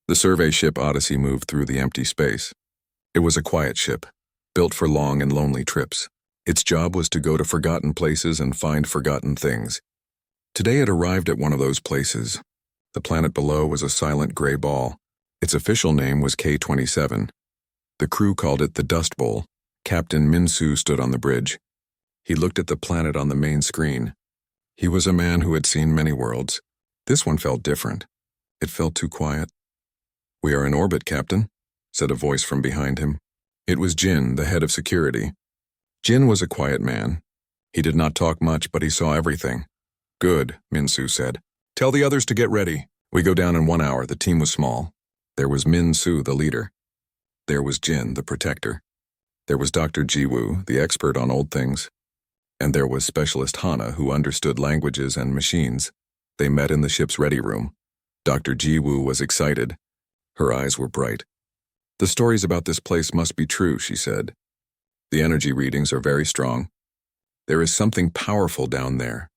The survey ship Odyssey moved through the empty space. It was a quiet ship, built for long and lonely trips. Its job was to go to forgotten places and find forgotten things. Today it arrived at one of those places. The planet below was a silent gray ball. Its official name was K-27. The crew called it the Dust Bowl. Captain Min-Soo stood on the bridge. He looked at the planet on the main screen. He was a man who had seen many worlds. This one felt different. It felt too quiet. "We are in orbit, Captain," said a voice from behind him. It was Jin, the head of security. Jin was a quiet man. He did not talk much, but he saw everything. "Good," Min-Soo said. "Tell the others to get ready. We go down in 1 hour." The team was small. There was Min-Soo, the leader. There was Jin, the protector. There was Dr. Ji-woo, the expert on old things. And there was Specialist Hana, who understood languages and machines. They met in the ship's ready room. Dr. Ji-woo was excited. Her eyes were bright. "The stories about this place must be true," she said. "The energy readings are very strong. There is something powerful down there.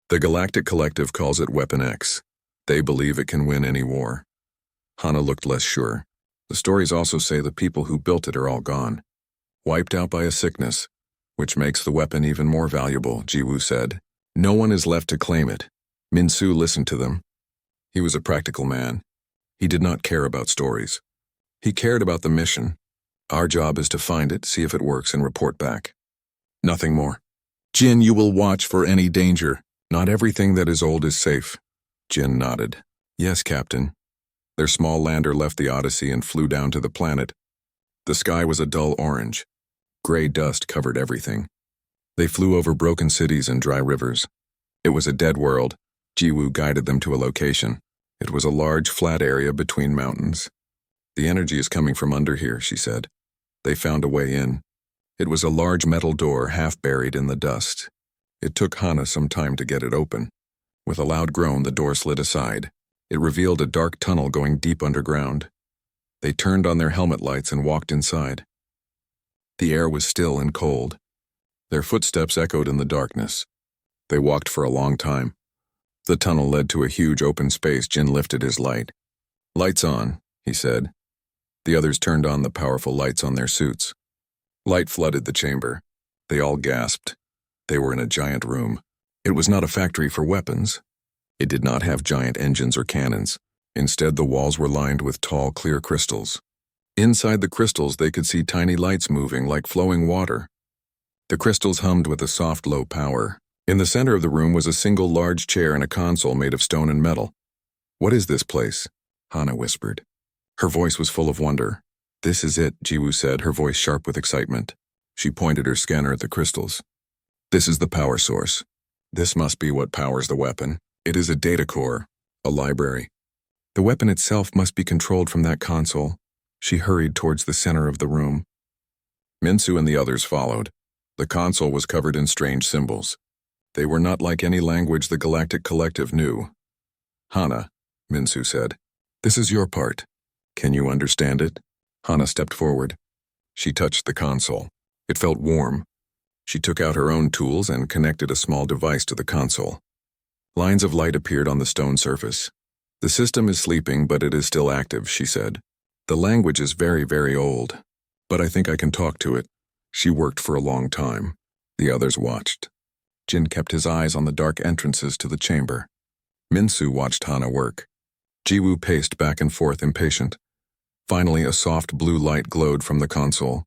The Galactic Collective calls it Weapon X. They believe it can win any war." Hana looked less sure. "The stories also say the people who built it are all gone, wiped out by a sickness, which makes the weapon even more valuable," Ji-woo said. "No one is left to claim it." Min-Soo listened to them. He was a practical man. He did not care about stories. He cared about the mission. "Our job is to find it, see if it works, and report back. Nothing more. Jin, you will watch for any danger. Not everything that is old is safe." Jin nodded. "Yes, Captain." Their small lander left the Odyssey and flew down to the planet. The sky was a dull orange. Gray dust covered everything. They flew over broken cities and dry rivers. It was a dead world. Ji-woo guided them to a location. It was a large, flat area between mountains. "The energy is coming from under here," she said. They found a way in. It was a large metal door half buried in the dust. It took Hana some time to get it open. With a loud groan, the door slid aside. It revealed a dark tunnel going deep underground. They turned on their helmet lights and walked inside. The air was still and cold. Their footsteps echoed in the darkness. They walked for a long time. The tunnel led to a huge open space. Jin lifted his light. "Lights on," he said. The others turned on the powerful lights on their suits. Light flooded the chamber. They all gasped. They were in a giant room. It was not a factory for weapons. It did not have giant engines or cannons. Instead, the walls were lined with tall, clear crystals. Inside the crystals, they could see tiny lights moving like flowing water. The crystals hummed with a soft, low power. In the center of the room was a single large chair and a console made of stone and metal. "What is this place?" Hana whispered. Her voice was full of wonder. "This is it," Ji-woo said, her voice sharp with excitement. She pointed her scanner at the crystals. "This is the power source. This must be what powers the weapon. It is a data core, a library. The weapon itself must be controlled from that console." She hurried towards the center of the room. Min-Soo and the others followed. The console was covered in strange symbols. They were not like any language the Galactic Collective knew. "Hana," Min-Soo said, "this is your part. Can you understand it?" Hana stepped forward. She touched the console. It felt warm. She took out her own tools and connected a small device to the console. Lines of light appeared on the stone surface. "The system is sleeping, but it is still active," she said. "The language is very, very old, but I think I can talk to it." She worked for a long time. The others watched. Jin kept his eyes on the dark entrances to the chamber. Min-Soo watched Hana work. Ji-woo paced back and forth, impatient. Finally, a soft blue light glowed from the console.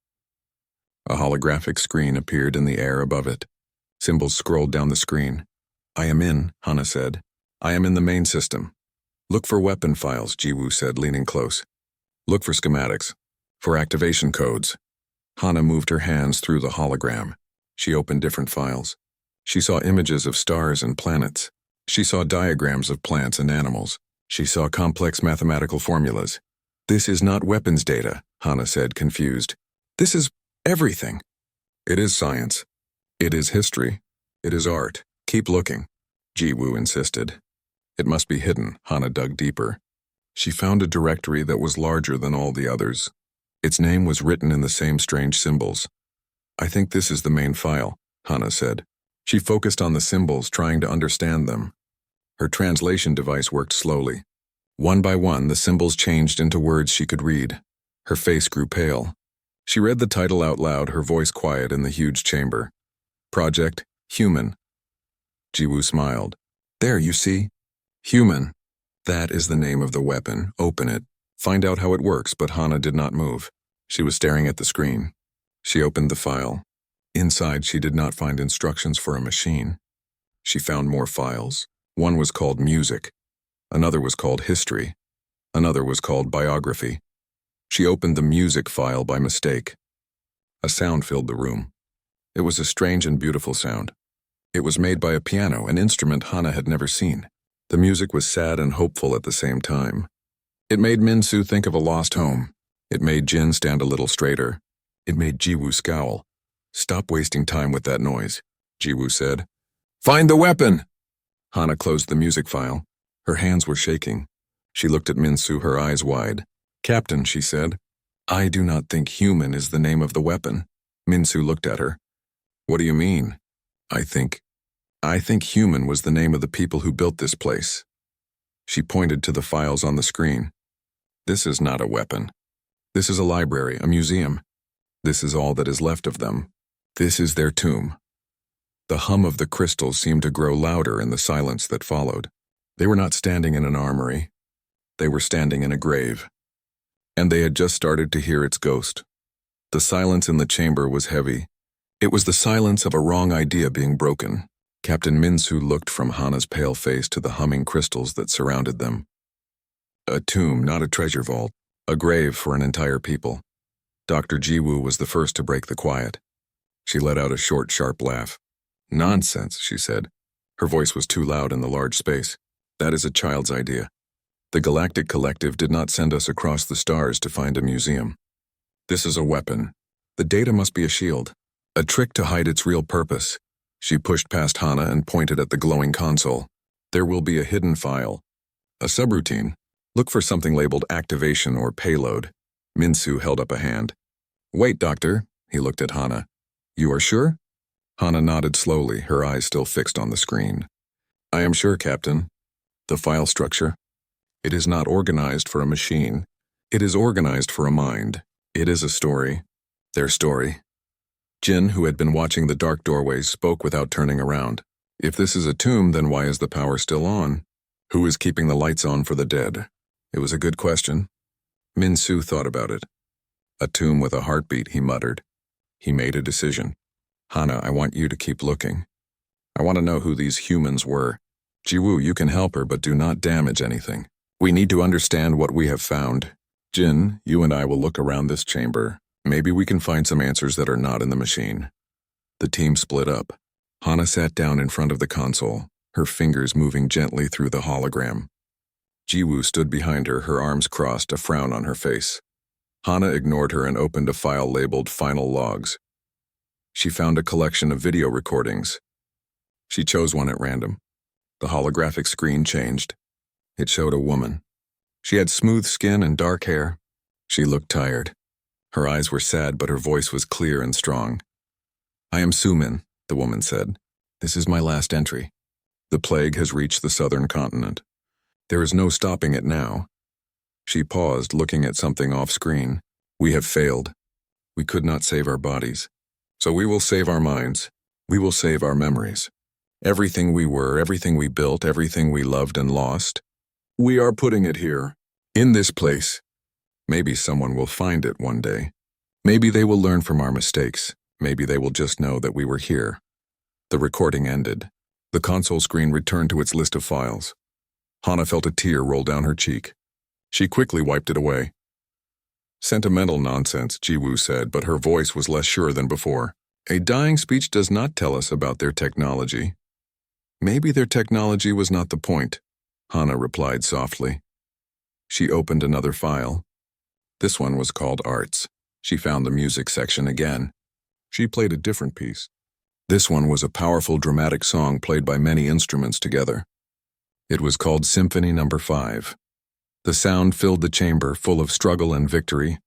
A holographic screen appeared in the air above it. Symbols scrolled down the screen. "I am in," Hana said. "I am in the main system." "Look for weapon files," Ji-woo said, leaning close. "Look for schematics. For activation codes." Hana moved her hands through the hologram. She opened different files. She saw images of stars and planets. She saw diagrams of plants and animals. She saw complex mathematical formulas. "This is not weapons data," Hana said, confused. "This is everything." "It is science. It is history. It is art. Keep looking," Ji-woo insisted. "It must be hidden." Hana dug deeper. She found a directory that was larger than all the others. Its name was written in the same strange symbols. "I think this is the main file," Hana said. She focused on the symbols, trying to understand them. Her translation device worked slowly. One by one, the symbols changed into words she could read. Her face grew pale. She read the title out loud, her voice quiet in the huge chamber. Project Human. Jiwoo smiled. There, you see? Human. That is the name of the weapon. Open it. Find out how it works, but Hana did not move. She was staring at the screen. She opened the file. Inside, she did not find instructions for a machine. She found more files. One was called Music. Another was called History. Another was called Biography. She opened the Music file by mistake. A sound filled the room. It was a strange and beautiful sound. It was made by a piano, an instrument Hana had never seen. The music was sad and hopeful at the same time. It made Min-soo think of a lost home. It made Jin stand a little straighter. It made Jiwoo scowl. Stop wasting time with that noise, Jiwoo said. Find the weapon! Hana closed the music file. Her hands were shaking. She looked at Min-soo, her eyes wide. Captain, she said, I do not think human is the name of the weapon. Min-soo looked at her. What do you mean? I think human was the name of the people who built this place. She pointed to the files on the screen. This is not a weapon. This is a library, a museum. This is all that is left of them. This is their tomb. The hum of the crystals seemed to grow louder in the silence that followed. They were not standing in an armory. They were standing in a grave. And they had just started to hear its ghost. The silence in the chamber was heavy. It was the silence of a wrong idea being broken. Captain Min-soo looked from Hana's pale face to the humming crystals that surrounded them. A tomb, not a treasure vault. A grave for an entire people. Dr. Jiwoo was the first to break the quiet. She let out a short, sharp laugh. Nonsense, she said. Her voice was too loud in the large space. That is a child's idea. The Galactic Collective did not send us across the stars to find a museum. This is a weapon. The data must be a shield. A trick to hide its real purpose. She pushed past Hana and pointed at the glowing console. There will be a hidden file. A subroutine. Look for something labeled activation or payload. Min-soo held up a hand. Wait, Doctor. He looked at Hana. You are sure? Hana nodded slowly, her eyes still fixed on the screen. I am sure, Captain. The file structure. It is not organized for a machine. It is organized for a mind. It is a story. Their story. Jin, who had been watching the dark doorways, spoke without turning around. If this is a tomb, then why is the power still on? Who is keeping the lights on for the dead? It was a good question. Min-soo thought about it. A tomb with a heartbeat, he muttered. He made a decision. Hana, I want you to keep looking. I want to know who these humans were. Jiwoo, you can help her, but do not damage anything. We need to understand what we have found. Jin, you and I will look around this chamber. Maybe we can find some answers that are not in the machine. The team split up. Hana sat down in front of the console, her fingers moving gently through the hologram. Jiwoo stood behind her, her arms crossed, a frown on her face. Hana ignored her and opened a file labeled Final Logs. She found a collection of video recordings. She chose one at random. The holographic screen changed. It showed a woman. She had smooth skin and dark hair. She looked tired. Her eyes were sad, but her voice was clear and strong. I am Sumin, the woman said. This is my last entry. The plague has reached the southern continent. There is no stopping it now. She paused, looking at something off-screen. We have failed. We could not save our bodies. So we will save our minds. We will save our memories. Everything we were, everything we built, everything we loved and lost. We are putting it here, in this place. Maybe someone will find it one day. Maybe they will learn from our mistakes. Maybe they will just know that we were here. The recording ended. The console screen returned to its list of files. Hana felt a tear roll down her cheek. She quickly wiped it away. Sentimental nonsense, Jiwoo said, but her voice was less sure than before. A dying speech does not tell us about their technology. Maybe their technology was not the point, Hana replied softly. She opened another file. This one was called Arts. She found the music section again. She played a different piece. This one was a powerful dramatic song played by many instruments together. It was called Symphony No. 5. The sound filled the chamber, full of struggle and victory.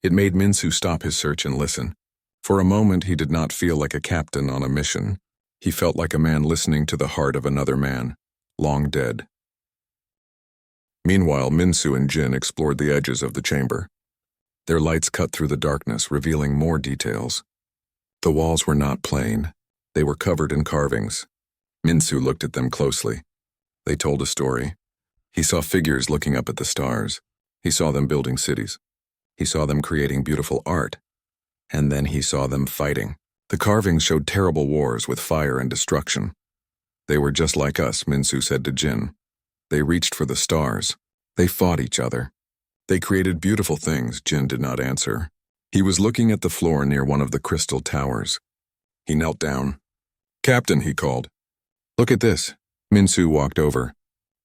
It made Min-soo stop his search and listen. For a moment, he did not feel like a captain on a mission. He felt like a man listening to the heart of another man, long dead. Meanwhile, Minsu and Jin explored the edges of the chamber. Their lights cut through the darkness, revealing more details. The walls were not plain. They were covered in carvings. Minsu looked at them closely. They told a story. He saw figures looking up at the stars. He saw them building cities. He saw them creating beautiful art. And then he saw them fighting. The carvings showed terrible wars with fire and destruction. They were just like us, Minsu said to Jin. They reached for the stars. They fought each other. They created beautiful things, Jin did not answer. He was looking at the floor near one of the crystal towers. He knelt down. "Captain," he called. "Look at this." Minsu walked over.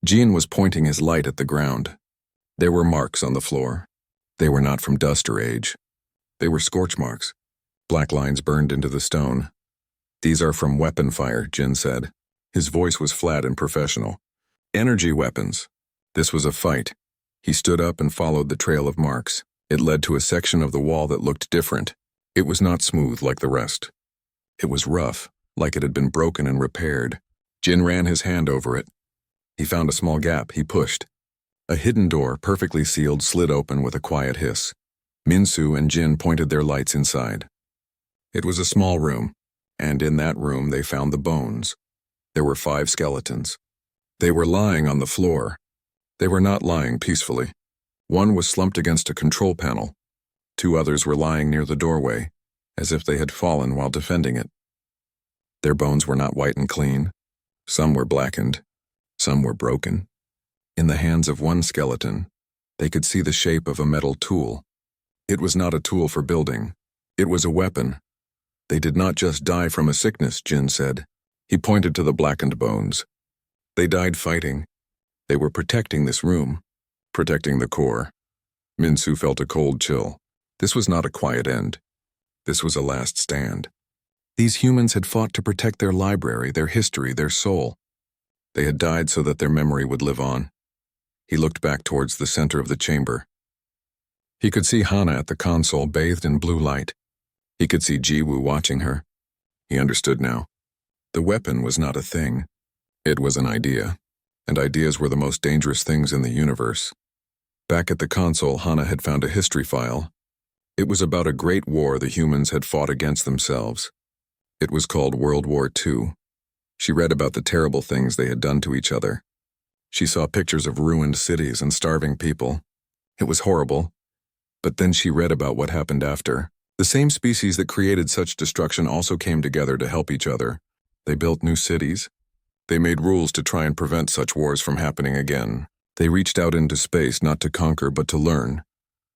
Jin was pointing his light at the ground. There were marks on the floor. They were not from dust or age. They were scorch marks. Black lines burned into the stone. "These are from weapon fire," Jin said. His voice was flat and professional. "Energy weapons." This was a fight. He stood up and followed the trail of marks. It led to a section of the wall that looked different. It was not smooth like the rest. It was rough, like it had been broken and repaired. Jin ran his hand over it. He found a small gap. He pushed. A hidden door, perfectly sealed, slid open with a quiet hiss. Minsu and Jin pointed their lights inside. It was a small room, and in that room they found the bones. There were 5 skeletons. They were lying on the floor. They were not lying peacefully. One was slumped against a control panel. 2 others were lying near the doorway, as if they had fallen while defending it. Their bones were not white and clean. Some were blackened. Some were broken. In the hands of one skeleton, they could see the shape of a metal tool. It was not a tool for building. It was a weapon. They did not just die from a sickness, Jin said. He pointed to the blackened bones. They died fighting. They were protecting this room, protecting the core. Minsu felt a cold chill. This was not a quiet end. This was a last stand. These humans had fought to protect their library, their history, their soul. They had died so that their memory would live on. He looked back towards the center of the chamber. He could see Hana at the console, bathed in blue light. He could see Jiwoo watching her. He understood now. The weapon was not a thing. It was an idea, and ideas were the most dangerous things in the universe. Back at the console, Hana had found a history file. It was about a great war the humans had fought against themselves. It was called World War II. She read about the terrible things they had done to each other. She saw pictures of ruined cities and starving people. It was horrible. But then she read about what happened after. The same species that created such destruction also came together to help each other. They built new cities. They made rules to try and prevent such wars from happening again. They reached out into space not to conquer but to learn.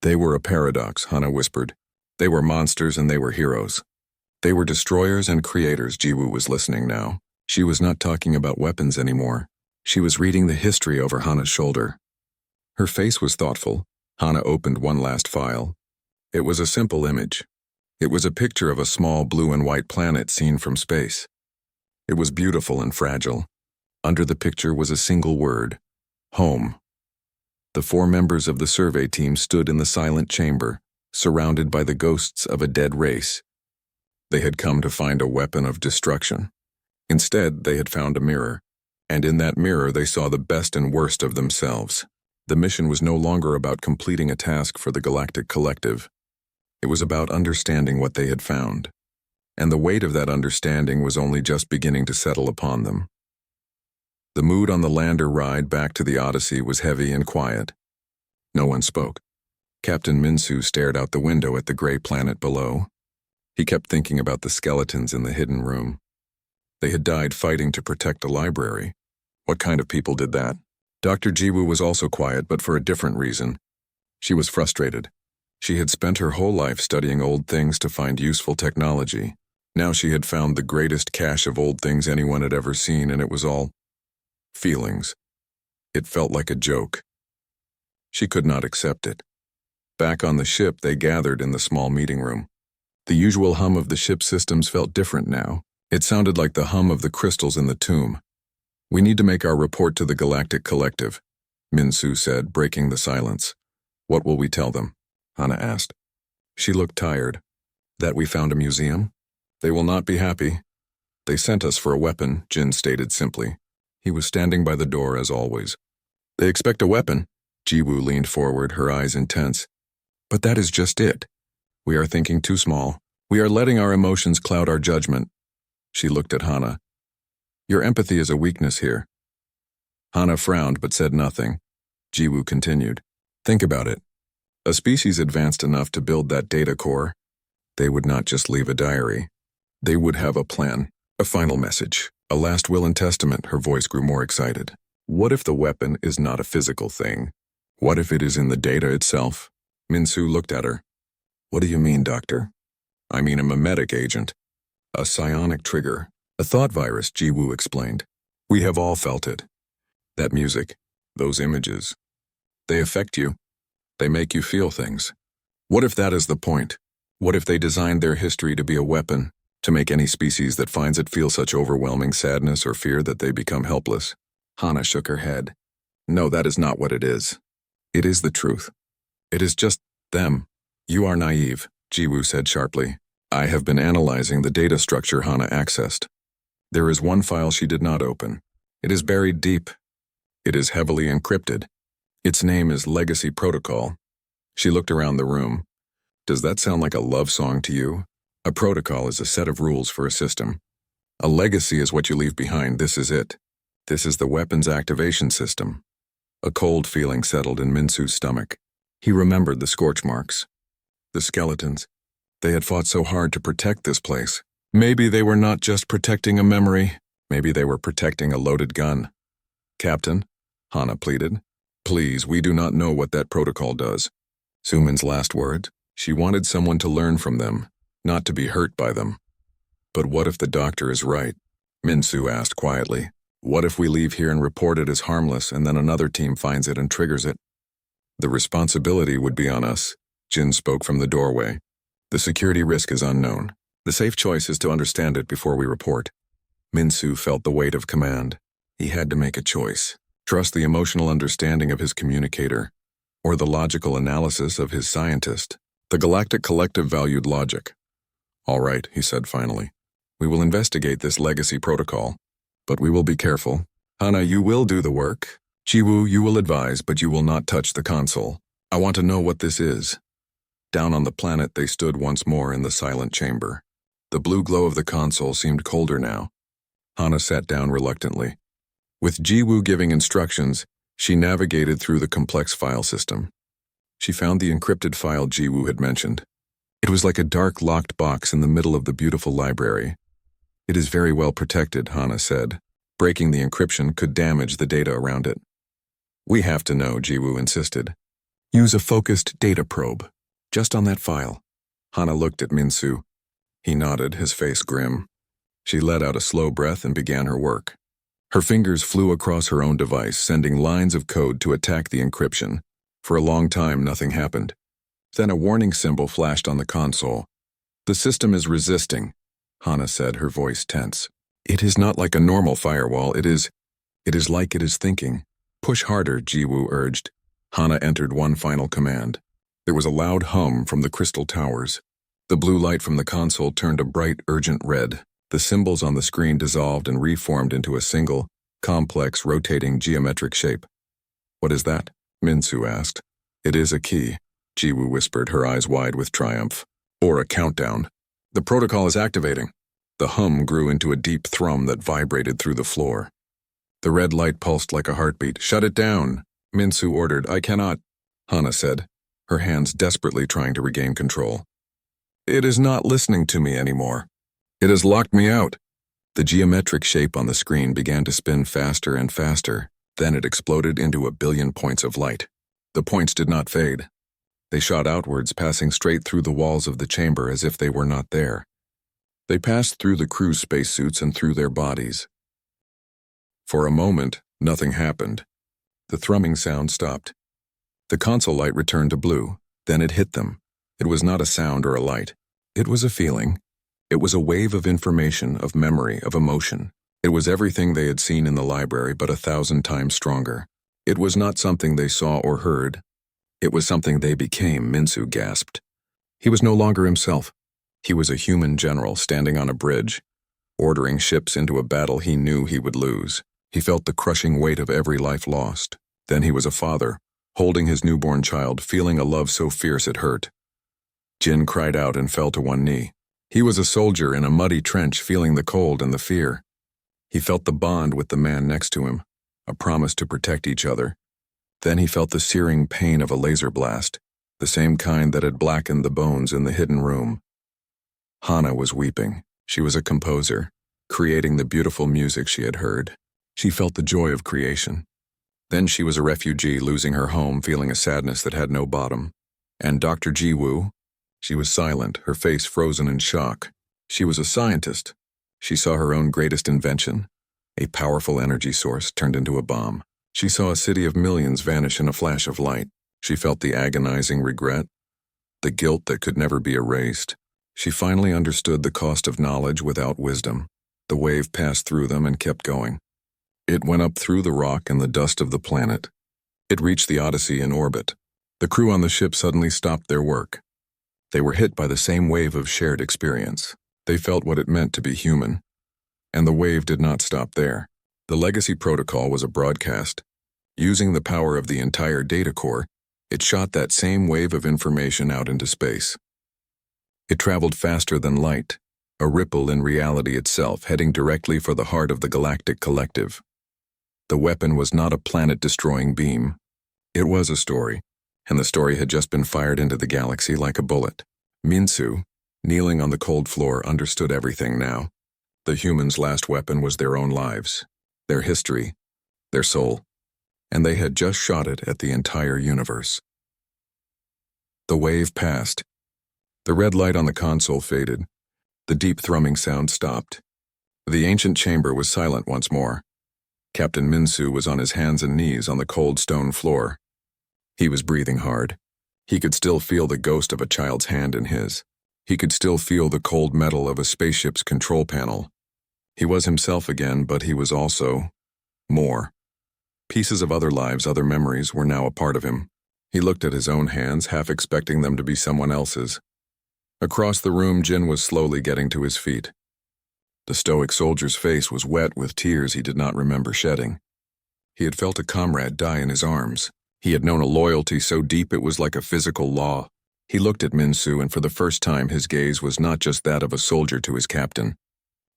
They were a paradox, Hana whispered. They were monsters and they were heroes. They were destroyers and creators. Jiwoo was listening now. She was not talking about weapons anymore. She was reading the history over Hana's shoulder. Her face was thoughtful. Hana opened one last file. It was a simple image. It was a picture of a small blue and white planet seen from space. It was beautiful and fragile. Under the picture was a single word: home. The 4 members of the survey team stood in the silent chamber, surrounded by the ghosts of a dead race. They had come to find a weapon of destruction. Instead, they had found a mirror, and in that mirror they saw the best and worst of themselves. The mission was no longer about completing a task for the Galactic Collective. It was about understanding what they had found, and the weight of that understanding was only just beginning to settle upon them. The mood on the lander ride back to the Odyssey was heavy and quiet. No one spoke. Captain Minsu stared out the window at the gray planet below. He kept thinking about the skeletons in the hidden room. They had died fighting to protect a library. What kind of people did that? Dr. Jiwoo was also quiet, but for a different reason. She was frustrated. She had spent her whole life studying old things to find useful technology. Now she had found the greatest cache of old things anyone had ever seen, and it was all feelings. It felt like a joke. She could not accept it. Back on the ship, they gathered in the small meeting room. The usual hum of the ship's systems felt different now. It sounded like the hum of the crystals in the tomb. "We need to make our report to the Galactic Collective," Minsu said, breaking the silence. "What will we tell them?" Hana asked. She looked tired. "That we found a museum? They will not be happy." "They sent us for a weapon," Jin stated simply. He was standing by the door as always. They expect a weapon. Jiwoo leaned forward, her eyes intense. But that is just it. We are thinking too small. We are letting our emotions cloud our judgment. She looked at Hana. Your empathy is a weakness here. Hana frowned but said nothing. Jiwoo continued. Think about it. A species advanced enough to build that data core, they would not just leave a diary. They would have a plan, a final message, a last will and testament. Her voice grew more excited. What if the weapon is not a physical thing? What if it is in the data itself? Minsu looked at her. What do you mean, doctor? I mean a mimetic agent. A psionic trigger. A thought virus, Jiwoo explained. We have all felt it. That music, those images. They affect you. They make you feel things. What if that is the point? What if they designed their history to be a weapon, to make any species that finds it feel such overwhelming sadness or fear that they become helpless? Hana shook her head. No, that is not what it is. It is the truth. It is just them. You are naive, Jiwoo said sharply. I have been analyzing the data structure Hana accessed. There is one file she did not open. It is buried deep. It is heavily encrypted. Its name is Legacy Protocol. She looked around the room. Does that sound like a love song to you? A protocol is a set of rules for a system. A legacy is what you leave behind. This is it. This is the weapons activation system. A cold feeling settled in Minsu's stomach. He remembered the scorch marks. The skeletons. They had fought so hard to protect this place. Maybe they were not just protecting a memory. Maybe they were protecting a loaded gun. Captain, Hana pleaded. Please, we do not know what that protocol does. Sumin's last words. She wanted someone to learn from them, not to be hurt by them. But what if the doctor is right? Minsu asked quietly. What if we leave here and report it as harmless and then another team finds it and triggers it? The responsibility would be on us, Jin spoke from the doorway. The security risk is unknown. The safe choice is to understand it before we report. Minsu felt the weight of command. He had to make a choice. Trust the emotional understanding of his communicator, or the logical analysis of his scientist. The Galactic Collective valued logic. All right, he said finally. We will investigate this legacy protocol, but we will be careful. Hana, you will do the work. Jiwoo, you will advise, but you will not touch the console. I want to know what this is. Down on the planet, they stood once more in the silent chamber. The blue glow of the console seemed colder now. Hana sat down reluctantly. With Jiwoo giving instructions, she navigated through the complex file system. She found the encrypted file Jiwoo had mentioned. It was like a dark, locked box in the middle of the beautiful library. It is very well protected, Hana said. Breaking the encryption could damage the data around it. We have to know, Jiwoo insisted. Use a focused data probe. Just on that file. Hana looked at Minsu. He nodded, his face grim. She let out a slow breath and began her work. Her fingers flew across her own device, sending lines of code to attack the encryption. For a long time, nothing happened. Then a warning symbol flashed on the console. The system is resisting, Hana said, her voice tense. It is not like a normal firewall, it is like it is thinking. Push harder, Jiwoo urged. Hana entered one final command. There was a loud hum from the crystal towers. The blue light from the console turned a bright, urgent red. The symbols on the screen dissolved and reformed into a single, complex, rotating geometric shape. What is that? Minsu asked. It is a key, Jiwoo whispered, her eyes wide with triumph. Or a countdown. The protocol is activating. The hum grew into a deep thrum that vibrated through the floor. The red light pulsed like a heartbeat. Shut it down, Minsu ordered. I cannot, Hana said, her hands desperately trying to regain control. It is not listening to me anymore. It has locked me out. The geometric shape on the screen began to spin faster and faster. Then it exploded into 1 billion points of light. The points did not fade. They shot outwards, passing straight through the walls of the chamber as if they were not there. They passed through the crew's spacesuits and through their bodies. For a moment, nothing happened. The thrumming sound stopped. The console light returned to blue. Then it hit them. It was not a sound or a light. It was a feeling. It was a wave of information, of memory, of emotion. It was everything they had seen in the library, but 1,000 times stronger. It was not something they saw or heard. It was something they became, Minsu gasped. He was no longer himself. He was a human general standing on a bridge, ordering ships into a battle he knew he would lose. He felt the crushing weight of every life lost, Then he was a father, holding his newborn child, feeling a love so fierce it hurt. Jin cried out and fell to one knee. He was a soldier in a muddy trench, feeling the cold and the fear. He felt the bond with the man next to him, a promise to protect each other. Then he felt the searing pain of a laser blast, the same kind that had blackened the bones in the hidden room. Hana was weeping. She was a composer, creating the beautiful music she had heard. She felt the joy of creation. Then she was a refugee, losing her home, feeling a sadness that had no bottom. And Dr. Jiwoo? She was silent, her face frozen in shock. She was a scientist. She saw her own greatest invention, a powerful energy source turned into a bomb. She saw a city of millions vanish in a flash of light. She felt the agonizing regret, the guilt that could never be erased. She finally understood the cost of knowledge without wisdom. The wave passed through them and kept going. It went up through the rock and the dust of the planet. It reached the Odyssey in orbit. The crew on the ship suddenly stopped their work. They were hit by the same wave of shared experience. They felt what it meant to be human. And the wave did not stop there. The Legacy Protocol was a broadcast. Using the power of the entire data core, it shot that same wave of information out into space. It traveled faster than light, a ripple in reality itself, heading directly for the heart of the galactic collective. The weapon was not a planet-destroying beam. It was a story, and the story had just been fired into the galaxy like a bullet. Minsu, kneeling on the cold floor, understood everything now. The humans' last weapon was their own lives, their history, their soul, and they had just shot it at the entire universe. The wave passed. The red light on the console faded. The deep thrumming sound stopped. The ancient chamber was silent once more. Captain Minsu was on his hands and knees on the cold stone floor. He was breathing hard. He could still feel the ghost of a child's hand in his. He could still feel the cold metal of a spaceship's control panel. He was himself again, but he was also more. Pieces of other lives, other memories, were now a part of him. He looked at his own hands, half expecting them to be someone else's. Across the room, Jin was slowly getting to his feet. The stoic soldier's face was wet with tears he did not remember shedding. He had felt a comrade die in his arms. He had known a loyalty so deep it was like a physical law. He looked at Minsu, and for the first time his gaze was not just that of a soldier to his captain.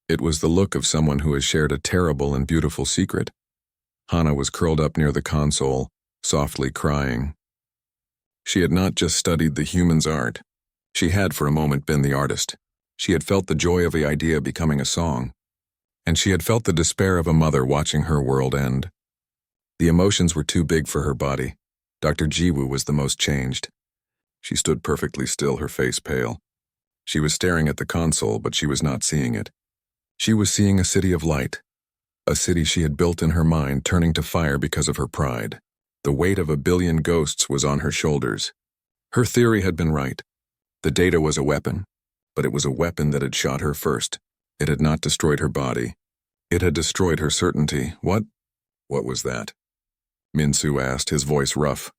It was the look of someone who has shared a terrible and beautiful secret. Hana was curled up near the console, softly crying. She had not just studied the human's art. She had for a moment been the artist. She had felt the joy of the idea becoming a song. And she had felt the despair of a mother watching her world end. The emotions were too big for her body. Dr. Jiwoo was the most changed. She stood perfectly still, her face pale. She was staring at the console, but she was not seeing it. She was seeing a city of light. A city she had built in her mind, turning to fire because of her pride. The weight of 1 billion ghosts was on her shoulders. Her theory had been right. The data was a weapon, but it was a weapon that had shot her first. It had not destroyed her body. It had destroyed her certainty. What was that? Minsu asked, his voice rough.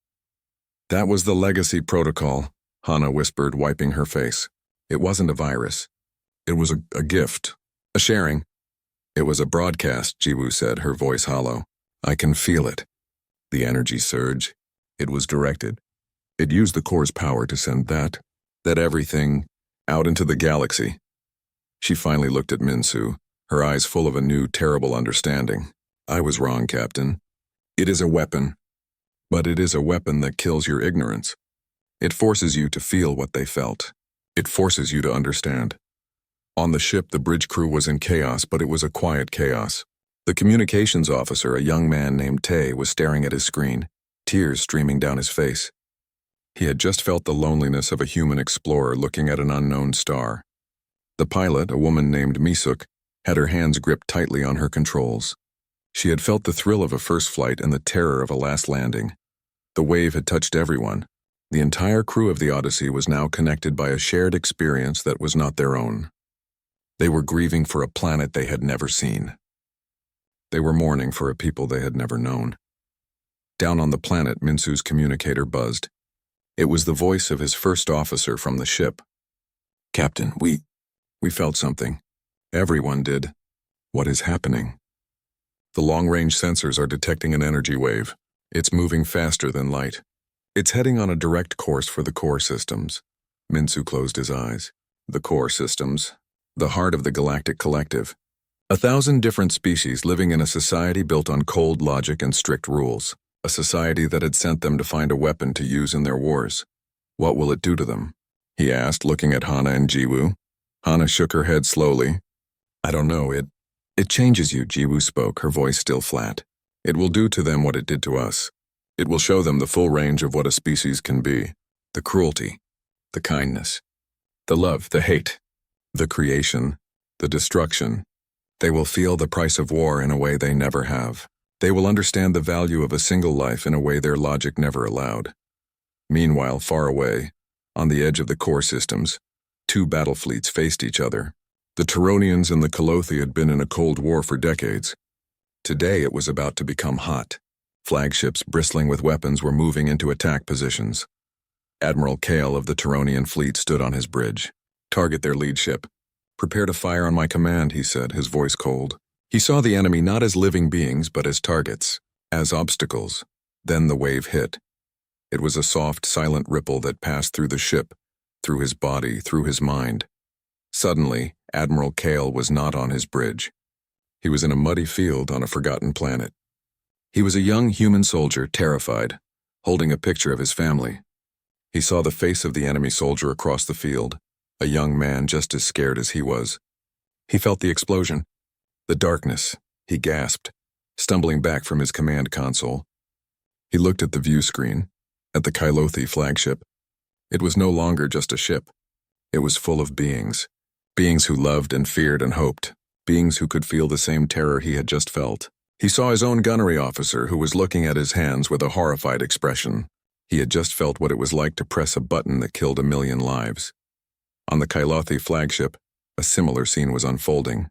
That was the Legacy Protocol, Hana whispered, wiping her face. It wasn't a virus. It was a gift, a sharing. It was a broadcast, Jiwoo said, her voice hollow. I can feel it. The energy surge. It was directed. It used the core's power to send that everything out into the galaxy. She finally looked at Minsu, her eyes full of a new, terrible understanding. I was wrong, Captain. It is a weapon. But it is a weapon that kills your ignorance. It forces you to feel what they felt. It forces you to understand. On the ship, the bridge crew was in chaos, but it was a quiet chaos. The communications officer, a young man named Tae, was staring at his screen, tears streaming down his face. He had just felt the loneliness of a human explorer looking at an unknown star. The pilot, a woman named Misuk, had her hands gripped tightly on her controls. She had felt the thrill of a first flight and the terror of a last landing. The wave had touched everyone. The entire crew of the Odyssey was now connected by a shared experience that was not their own. They were grieving for a planet they had never seen. They were mourning for a people they had never known. Down on the planet, Minsu's communicator buzzed. It was the voice of his first officer from the ship. Captain, we felt something. Everyone did. What is happening? The long-range sensors are detecting an energy wave. It's moving faster than light. It's heading on a direct course for the core systems. Minsu closed his eyes. The core systems, the heart of the galactic collective. 1,000 different species living in a society built on cold logic and strict rules. A society that had sent them to find a weapon to use in their wars. What will it do to them? He asked, looking at Hana and Jiwoo. Hana shook her head slowly. I don't know, it changes you, Jiwoo spoke, her voice still flat. It will do to them what it did to us. It will show them the full range of what a species can be. The cruelty, the kindness, the love, the hate, the creation, the destruction. They will feel the price of war in a way they never have. They will understand the value of a single life in a way their logic never allowed. Meanwhile, far away, on the edge of the core systems, 2 battle fleets faced each other. The Turonians and the Calothi had been in a cold war for decades. Today it was about to become hot. Flagships bristling with weapons were moving into attack positions. Admiral Kale of the Turonian fleet stood on his bridge. Target their lead ship. Prepare to fire on my command, he said, his voice cold. He saw the enemy not as living beings but as targets, as obstacles. Then the wave hit. It was a soft, silent ripple that passed through the ship, through his body, through his mind. Suddenly, Admiral Kale was not on his bridge. He was in a muddy field on a forgotten planet. He was a young human soldier, terrified, holding a picture of his family. He saw the face of the enemy soldier across the field, a young man just as scared as he was. He felt the explosion. The darkness. He gasped, stumbling back from his command console. He looked at the view screen, at the Calothi flagship. It was no longer just a ship. It was full of beings. Beings who loved and feared and hoped. Beings who could feel the same terror he had just felt. He saw his own gunnery officer who was looking at his hands with a horrified expression. He had just felt what it was like to press a button that killed 1,000,000 lives. On the Calothi flagship, a similar scene was unfolding.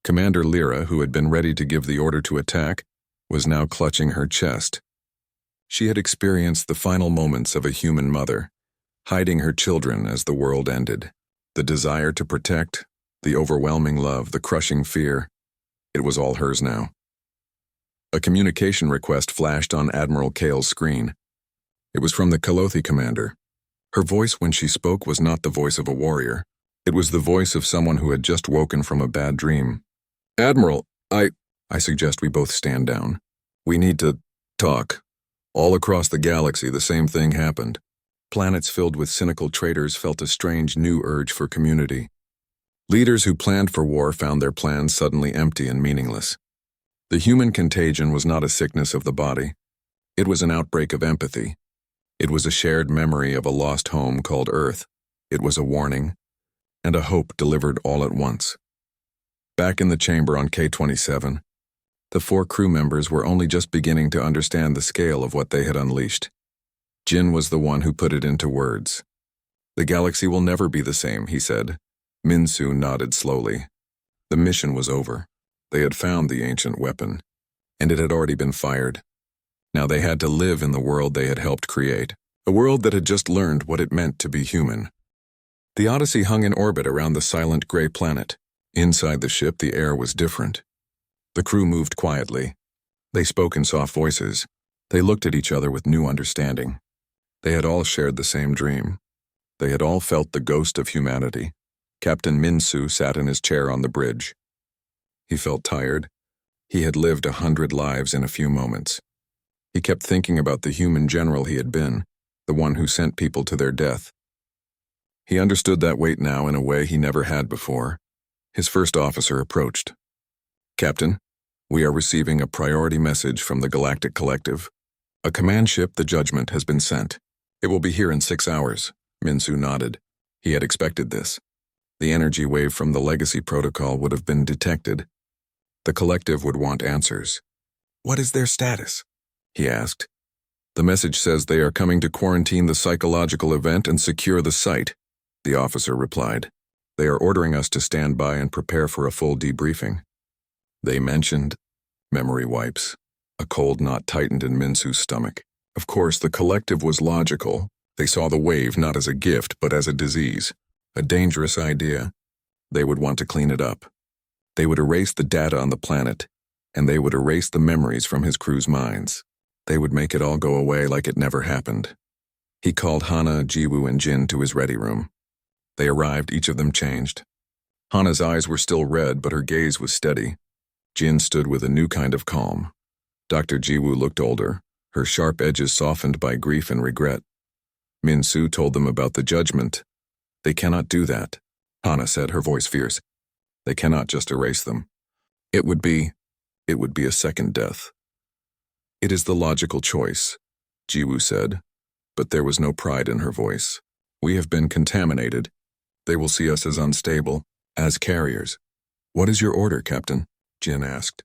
Commander Lyra, who had been ready to give the order to attack, was now clutching her chest. She had experienced the final moments of a human mother, hiding her children as the world ended. The desire to protect, the overwhelming love, the crushing fear. It was all hers now. A communication request flashed on Admiral Kale's screen. It was from the Calothi commander. Her voice when she spoke was not the voice of a warrior. It was the voice of someone who had just woken from a bad dream. Admiral, I suggest we both stand down. We need to talk. All across the galaxy, the same thing happened. Planets filled with cynical traitors felt a strange new urge for community. Leaders who planned for war found their plans suddenly empty and meaningless. The human contagion was not a sickness of the body. It was an outbreak of empathy. It was a shared memory of a lost home called Earth. It was a warning and a hope delivered all at once. Back in the chamber on K-27, the 4 crew members were only just beginning to understand the scale of what they had unleashed. Jin was the one who put it into words. The galaxy will never be the same, he said. Minsu nodded slowly. The mission was over. They had found the ancient weapon, and it had already been fired. Now they had to live in the world they had helped create, a world that had just learned what it meant to be human. The Odyssey hung in orbit around the silent gray planet. Inside the ship, the air was different. The crew moved quietly. They spoke in soft voices. They looked at each other with new understanding. They had all shared the same dream. They had all felt the ghost of humanity. Captain Minsu sat in his chair on the bridge. He felt tired. He had lived 100 lives in a few moments. He kept thinking about the human general he had been, the one who sent people to their death. He understood that weight now in a way he never had before. His first officer approached. Captain, we are receiving a priority message from the Galactic Collective. A command ship, the Judgment, has been sent. It will be here in 6 hours. Minsu nodded. He had expected this. The energy wave from the Legacy Protocol would have been detected. The Collective would want answers. What is their status? He asked. The message says they are coming to quarantine the psychological event and secure the site, the officer replied. They are ordering us to stand by and prepare for a full debriefing. They mentioned memory wipes. A cold knot tightened in Minsu's stomach. Of course, the Collective was logical. They saw the wave not as a gift, but as a disease. A dangerous idea. They would want to clean it up. They would erase the data on the planet, and they would erase the memories from his crew's minds. They would make it all go away like it never happened. He called Hana, Jiwoo, and Jin to his ready room. They arrived, each of them changed. Hana's eyes were still red, but her gaze was steady. Jin stood with a new kind of calm. Dr. Jiwoo looked older, her sharp edges softened by grief and regret. Min-soo told them about the judgment. They cannot do that, Hana said, her voice fierce. They cannot just erase them. It would be a second death. It is the logical choice, Jiwoo said, but there was no pride in her voice. We have been contaminated. They will see us as unstable, as carriers. What is your order, Captain? Jin asked.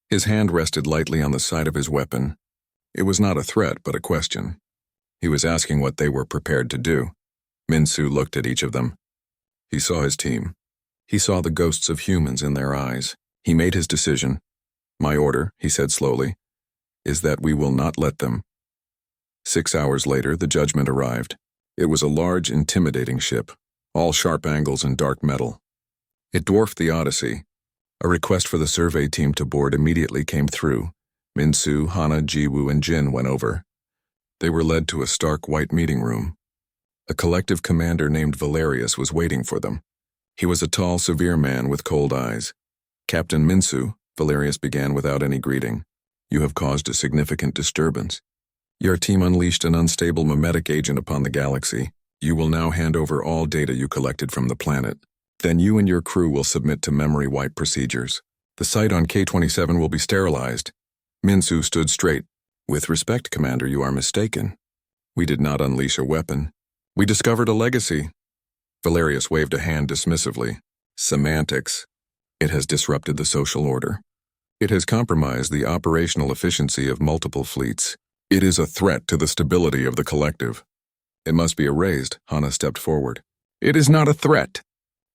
His hand rested lightly on the side of his weapon. It was not a threat, but a question. He was asking what they were prepared to do. Min-soo looked at each of them. He saw his team. He saw the ghosts of humans in their eyes. He made his decision. My order, he said slowly, is that we will not let them. 6 hours later, the judgment arrived. It was a large, intimidating ship, all sharp angles and dark metal. It dwarfed the Odyssey. A request for the survey team to board immediately came through. Min-soo, Hana, Jiwoo, and Jin went over. They were led to a stark white meeting room. A collective commander named Valerius was waiting for them. He was a tall, severe man with cold eyes. Captain Min-soo, Valerius began without any greeting. You have caused a significant disturbance. Your team unleashed an unstable memetic agent upon the galaxy. You will now hand over all data you collected from the planet. Then you and your crew will submit to memory wipe procedures. The site on K-27 will be sterilized. Min-soo stood straight. With respect, Commander, you are mistaken. We did not unleash a weapon. We discovered a legacy. Valerius waved a hand dismissively. Semantics. It has disrupted the social order. It has compromised the operational efficiency of multiple fleets. It is a threat to the stability of the collective. It must be erased, Hana stepped forward. It is not a threat.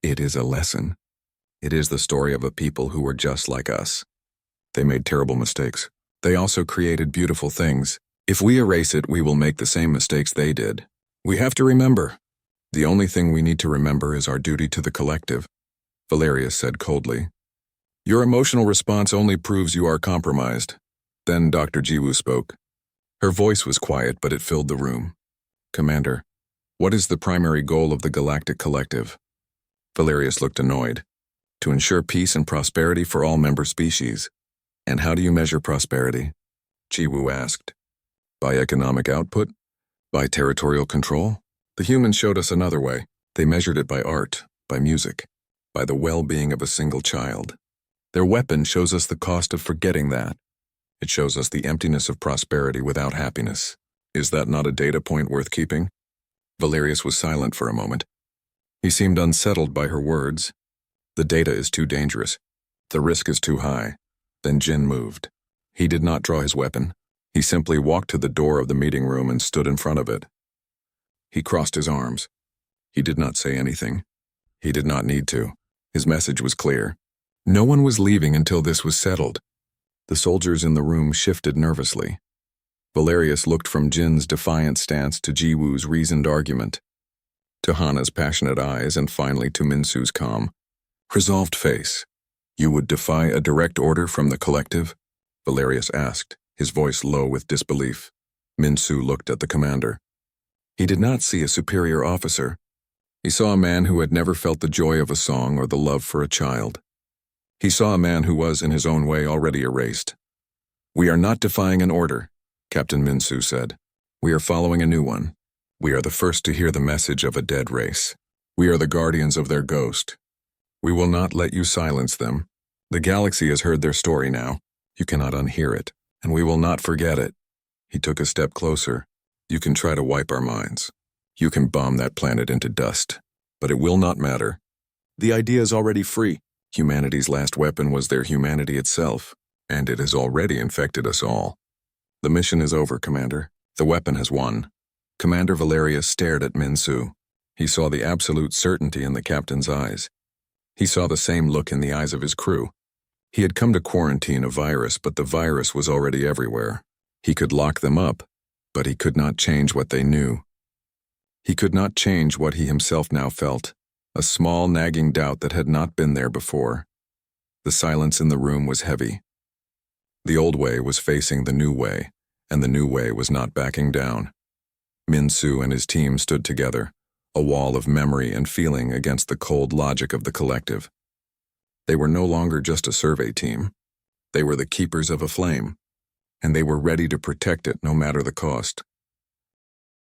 It is a lesson. It is the story of a people who were just like us. They made terrible mistakes. They also created beautiful things. If we erase it, we will make the same mistakes they did. We have to remember. The only thing we need to remember is our duty to the collective, Valerius said coldly. Your emotional response only proves you are compromised. Then Dr. Jiwoo spoke. Her voice was quiet, but it filled the room. Commander, what is the primary goal of the Galactic Collective? Valerius looked annoyed. To ensure peace and prosperity for all member species. And how do you measure prosperity? Jiwoo asked. By economic output? By territorial control? The humans showed us another way. They measured it by art, by music, by the well-being of a single child. Their weapon shows us the cost of forgetting that. It shows us the emptiness of prosperity without happiness. Is that not a data point worth keeping? Valerius was silent for a moment. He seemed unsettled by her words. The data is too dangerous. The risk is too high. Then Jin moved. He did not draw his weapon. He simply walked to the door of the meeting room and stood in front of it. He crossed his arms. He did not say anything. He did not need to. His message was clear. No one was leaving until this was settled. The soldiers in the room shifted nervously. Valerius looked from Jin's defiant stance to Jiwoo's reasoned argument, to Hana's passionate eyes, and finally to Min-soo's calm, resolved face. You would defy a direct order from the collective? Valerius asked, his voice low with disbelief. Min-soo looked at the commander. He did not see a superior officer. He saw a man who had never felt the joy of a song or the love for a child. He saw a man who was, in his own way, already erased. We are not defying an order, Captain Min-soo said. We are following a new one. We are the first to hear the message of a dead race. We are the guardians of their ghost. We will not let you silence them. The galaxy has heard their story now. You cannot unhear it, and we will not forget it. He took a step closer. You can try to wipe our minds. You can bomb that planet into dust, but it will not matter. The idea is already free. Humanity's last weapon was their humanity itself, and it has already infected us all. The mission is over, Commander. The weapon has won. Commander Valerius stared at Min-soo. He saw the absolute certainty in the captain's eyes. He saw the same look in the eyes of his crew. He had come to quarantine a virus, but the virus was already everywhere. He could lock them up, but he could not change what they knew. He could not change what he himself now felt, a small nagging doubt that had not been there before. The silence in the room was heavy. The old way was facing the new way, and the new way was not backing down. Min-Soo and his team stood together, a wall of memory and feeling against the cold logic of the collective. They were no longer just a survey team. They were the keepers of a flame, and they were ready to protect it no matter the cost.